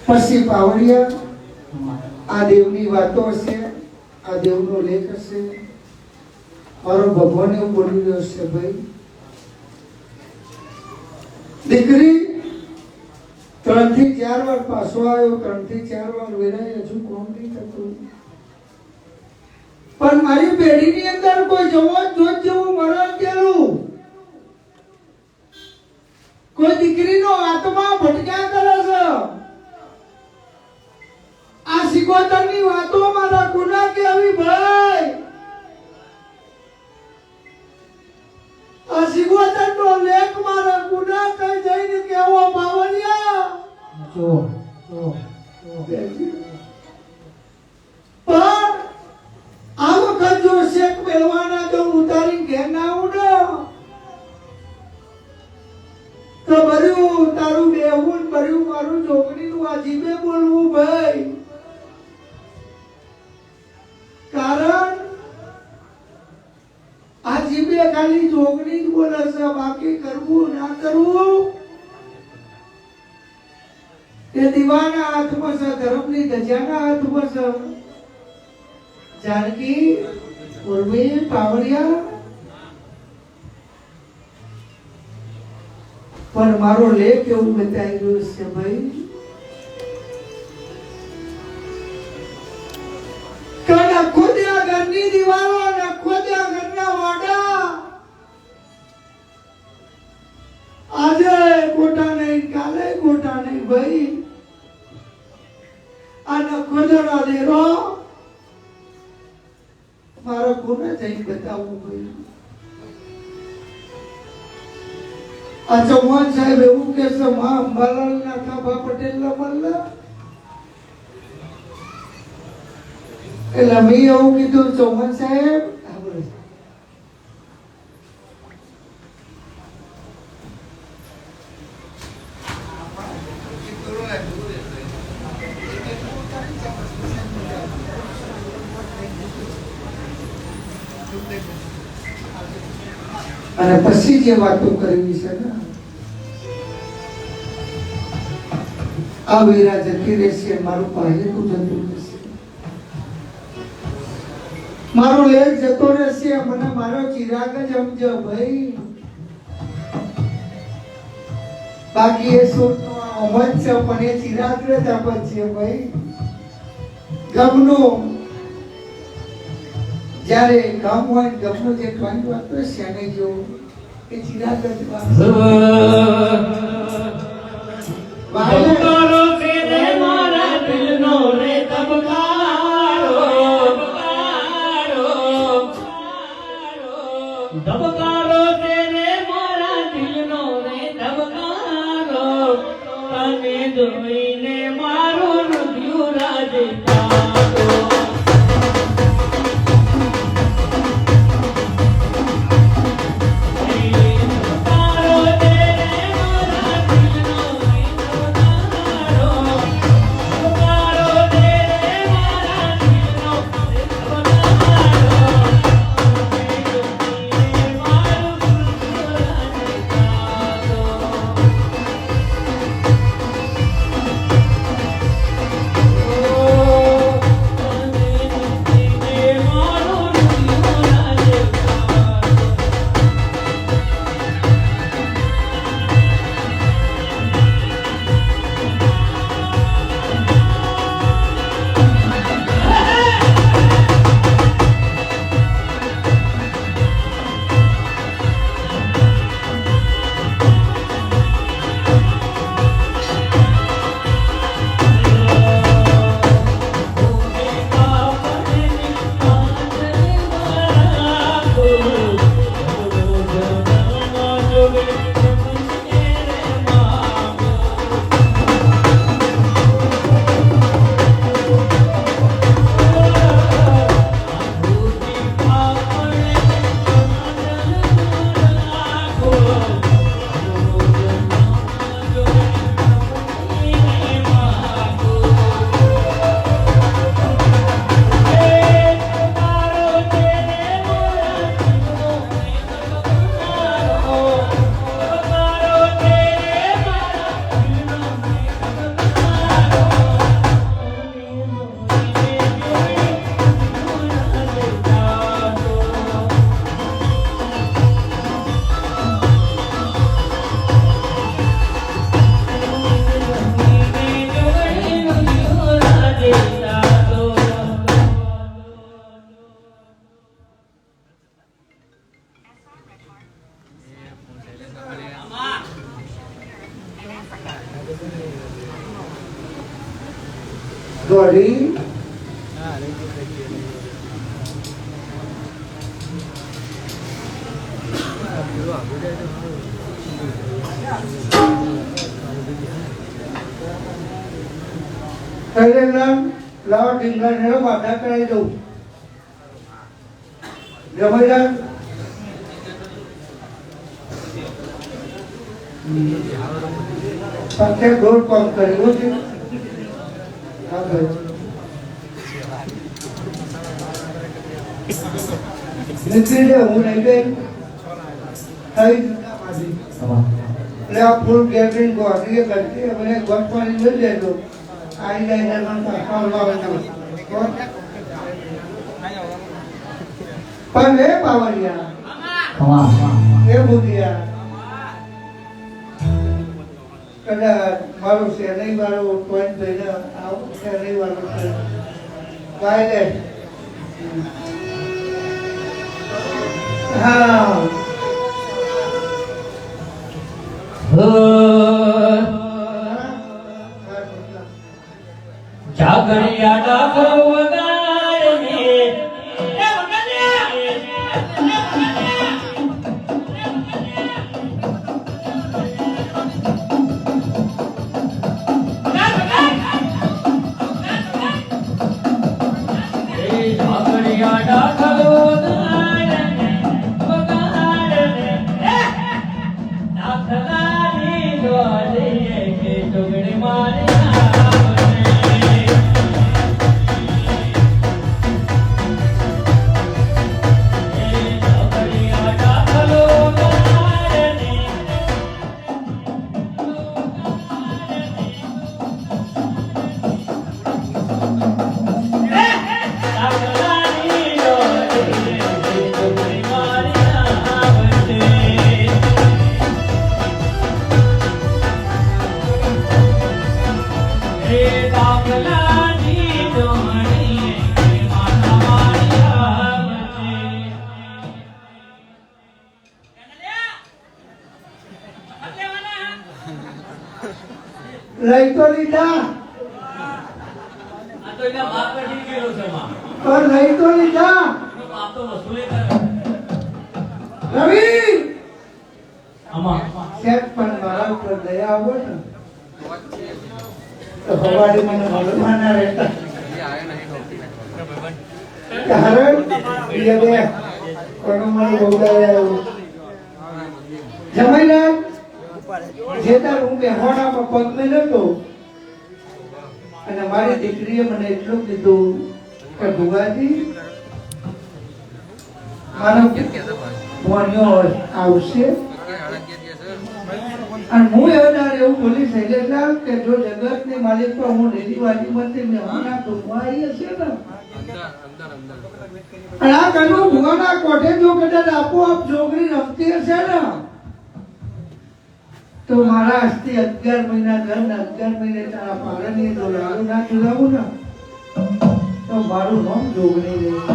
પછી પાવડિયા આ દેવની વાતો હશે, આ દેવનો લેખ હશે. મારો ભગવાન એવું બોલી રહ્યો છે, ભાઈ દીકરી 3 થી 4 વાર પાછો આવ્યો, 3 થી 4 વાર વેરાય, હજુ કોમ નહીં થતું. પણ મારી પેઢીની અંદર કોઈ જવાન જોત જેવું મરણ ગયેલું, કોઈ દીકરીનો આત્મા ભટક્યા કરે છે. આ સિકોતરની વાતો મારા ગુના કેવી ભાઈ, આ સિકોતરનો લેખ મારા ગુના કઈ જઈને કેવો પાવલિયા. પણ આ વખત જો શેક મેળવાના જો ઉતારી ઘેર ના ઉડો તો ભર્યું તારું બેહુન ભર્યું મારું જોગણીનું આ જીભે બોલવું ભાઈ. કારણ આ જીભે ખાલી જોગણી જ બોલે છે, બાકી કરવું ના કરવું એ દીવાના હાથમાં છે, ધર્મની ધજાના હાથમાં છે. જાનકી ઉર્મી પાવડિયા પણ મારો લેખ એવું બતાવી રહ્યો છે ભાઈ, નખો ત્યાં ઘરની દિવાલો, નખો ત્યાં ઘરના વાડા, આજે ગોટા નહીં કાલે ગોટા નહીં ભાઈ. આ નખો જરા દેરો મારો કોને જઈને બતાવવું ભાઈ. આ ચૌહાણ સાહેબ એવું કે છે, મા અંબાલાલ ના થાપા પટેલ ના મલ્લા, એટલે મેં એવું કીધું ચૌહાણ સાહેબ અને પછી જે વાતો કરવી છે ને, આ વેરા જતી રહેશે, મારું પાયેલું જતું રહેશે, મારો લેખ જતો રહેશે. મને મારો ચિરાગ જ સમજો ભાઈ, બાકી એ સુરનો અમત છે પણ એ ચિરાગ જ આપત છે ભાઈ. ગમનું જ્યારે ગામ હોય, ગમનો જે ઠવાની વાત હોય શેને જેવું એ ચિરાગ જ વાત. ધબકારો છે રે મારા દિલનો રે ધબકારો, ધબકારો છે રે મારા દિલનો રે ધબકારો, તને જોઈને મારું હૃદય રાજે દોઢી લાવો ઢીંગા નેરો વાડા કરાવી દઉં જમાઈદાર સાથે ગોળ કામ કર્યું છે હા ભાઈ નીકળી દે હું નહીં ગઈ થઈ એટલે આ ફૂલ ગેટરિંગ ગોઠવીએ કરતી મને ગોઠવાની જોઈ લેજો આવી જાય પણ હે બાવળિયા એ બુધિયા કદાચ મારું શેરણી વાળો પોઈન્ટ થઈને આવું શેરણી વાળો છે ગાય લે હા જાગરિયા ડાકરો વગાડે જાગરિયા ડાકરો દાખલાની દોડીએ કે ટુકડી મારી લઈ તો લીધા પણ લઈ તો લીધા રવિ સેટ પણ મારા ઉપર દયા આવો ને તો હવાડી મને મળવા ના રહેતા કારણ એ બે કોનો મને બહુ દયા આવ્યો જમાઈલાલ જેતા હું બેહોણામાં પગ મેં નતો અને મારી દીકરીએ મને એટલું કીધું કે ભુવાજી મારો ભણ્યો આવશે અને હું એવું બોલી શૈલેષા કે જો જગતની માલિક પર હું નીતિવાદીમાંથી મહેમાના ટૂંકમાં આવી હશે ને અને આ કનું ભુવાના કોઠે જો કદાચ આપોઆપ છોકરી રમતી હશે ને તો મારા હસ્તે 11 મહિના ધન 11 મહિને તારા પાલનની જો લાડુ ના ચુલાવું ને તો મારું નામ જોગણી નહીં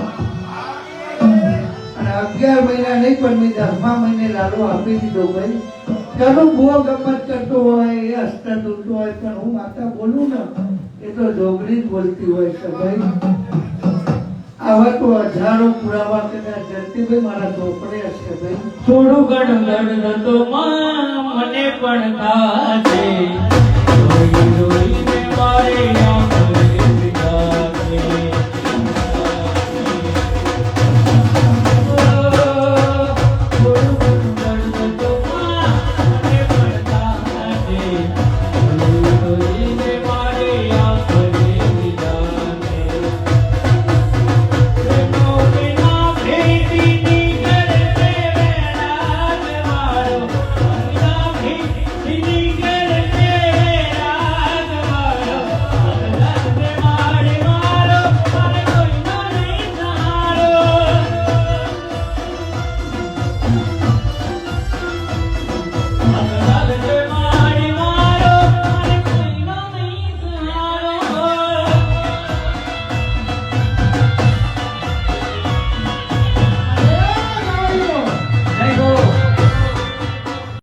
અને 11 મહિના નહીં પણ મેં 10મા મહિને લાડુ આપી દીધો ભાઈ કનું ભૂવો ગમત કરતો હોય એ હસતા દૂરતો હોય પણ હું માતા બોલું ને એ તો જોગણી જ બોલતી હોય છે ભાઈ આવા તો હજારો પુરાવા કદાચ જયંતિભાઈ મારા ચોપડે હશે ભાઈ થોડું ગણ ગણ તો મને પણ થાશે